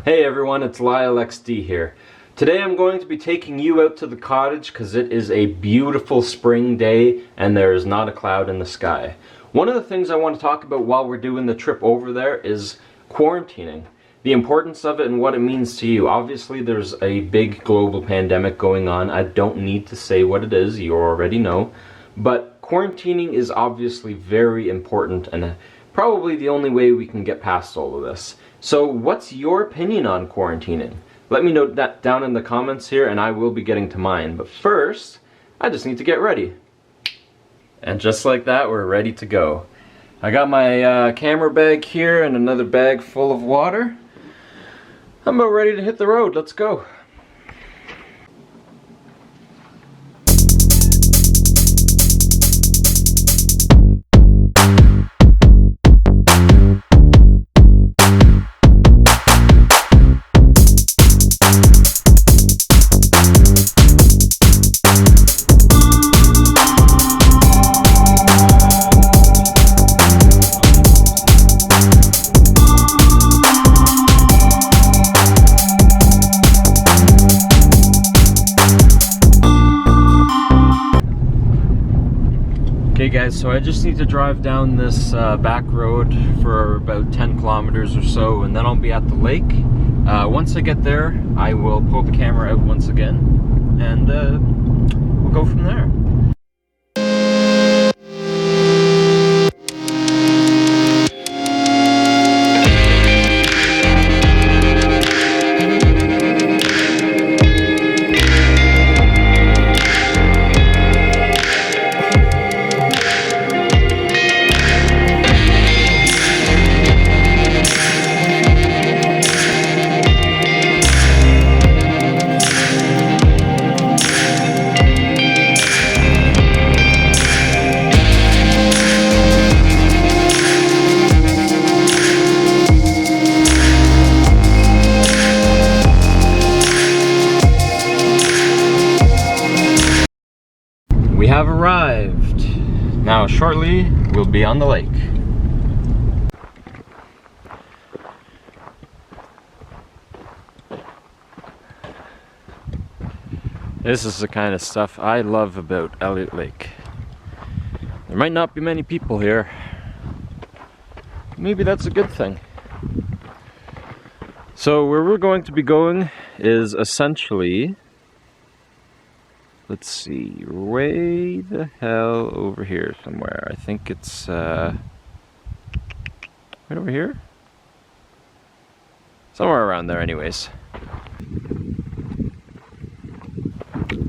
Hey everyone, it's Lyle XD here. Today I'm going to be taking you out to the cottage because it is a beautiful spring day and there is not a cloud in the sky. One of the things I want to talk about while we're doing the trip over there is quarantining. The importance of it and what it means to you. Obviously there's a big global pandemic going on. I don't need to say what it is, you already know. But quarantining is obviously very important and probably the only way we can get past all of this. So what's your opinion on quarantining? Let me know that down in the comments here and I will be getting to mine. But first, I just need to get ready. And just like that, we're ready to go. I got my camera bag here and another bag full of water. I'm about ready to hit the road. Let's go. Okay guys, so I just need to drive down this back road for about 10 kilometers or so and then I'll be at the lake. Once I get there, I will pull the camera out once again and we'll go from there. We have arrived. Now shortly we'll be on the lake. This is the kind of stuff I love about Elliot Lake. There might not be many people here. Maybe that's a good thing. So where we're going to be going is essentially, let's see, way the hell over here somewhere. I think it's right over here? Somewhere around there anyways.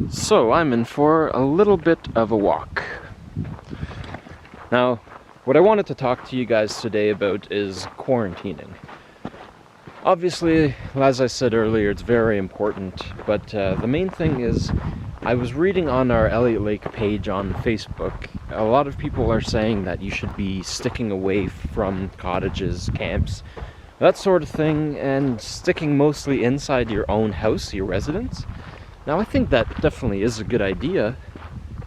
So I'm in for a little bit of a walk. Now, what I wanted to talk to you guys today about is quarantining. Obviously, as I said earlier, it's very important, but the main thing is I was reading on our Elliot Lake page on Facebook, a lot of people are saying that you should be sticking away from cottages, camps, that sort of thing, and sticking mostly inside your own house, your residence. Now I think that definitely is a good idea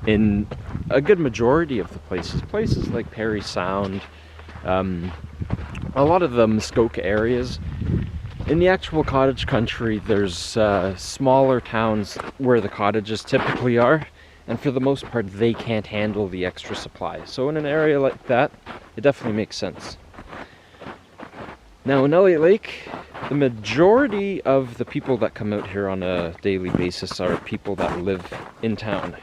in a good majority of the places. Places like Perry Sound, a lot of the Muskoka areas. In the actual cottage country, there's smaller towns where the cottages typically are, and for the most part they can't handle the extra supply. So in an area like that, it definitely makes sense. Now in Elliot Lake, the majority of the people that come out here on a daily basis are people that live in town.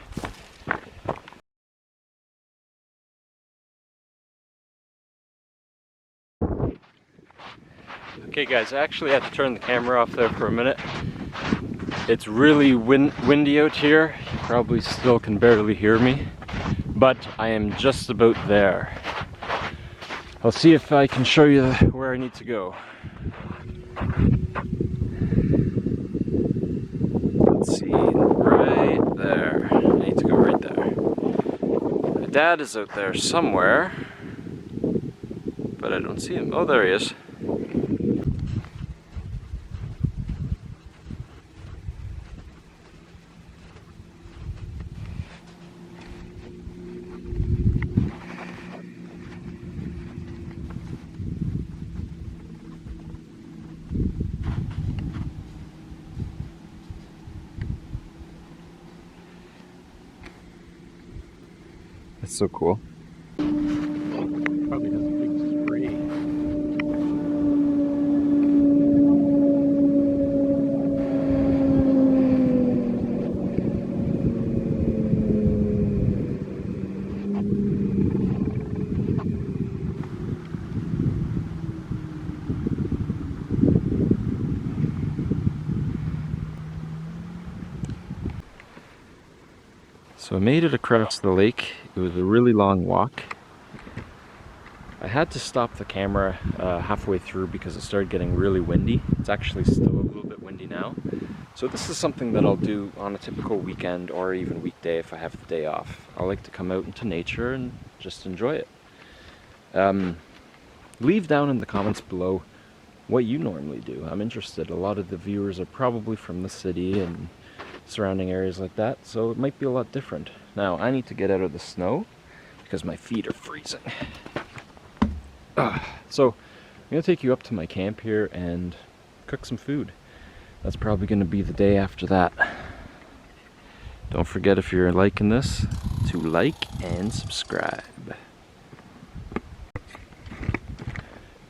Okay guys, I actually had to turn the camera off there for a minute. It's really windy out here. You probably still can barely hear me, but I am just about there. I'll see if I can show you where I need to go. Let's see, right there. I need to go right there. My dad is out there somewhere, but I don't see him. Oh, there he is. That's so cool. Probably has a big spray. So I made it across the lake. It was a really long walk. I had to stop the camera halfway through because it started getting really windy. It's actually still a little bit windy now. So this is something that I'll do on a typical weekend or even weekday if I have the day off. I like to come out into nature and just enjoy it. Leave down in the comments below what you normally do. I'm interested. A lot of the viewers are probably from the city and surrounding areas like that, so it might be a lot different. Now, I need to get out of the snow because my feet are freezing. So, I'm going to take you up to my camp here and cook some food. That's probably going to be the day after that. Don't forget, if you're liking this, to like and subscribe.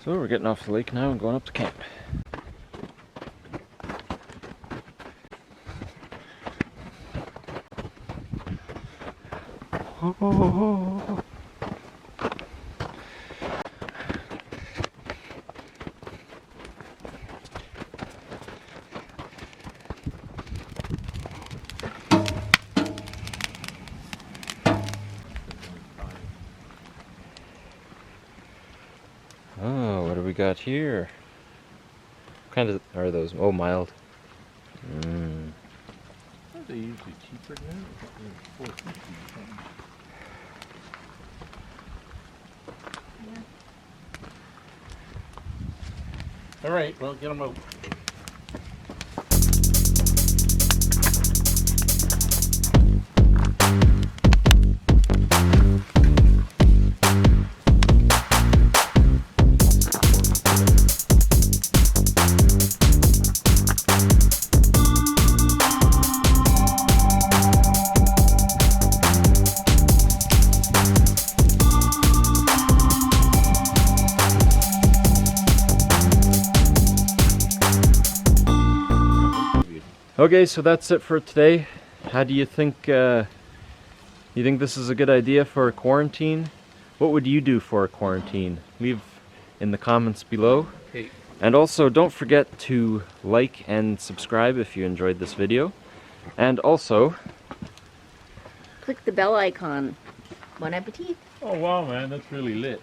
So we're getting off the lake now and going up to camp. Oh. Oh, what do we got here? What kind of are those? Oh, mild. Are they usually cheaper now? $4.50 or something. All right, well, get them out. Okay, so that's it for today. How do you think you think this is a good idea for a quarantine? What would you do for a quarantine? Leave in the comments below. Hey. And also, don't forget to like and subscribe if you enjoyed this video. And also, click the bell icon. Bon appetit. Oh wow, man, that's really lit.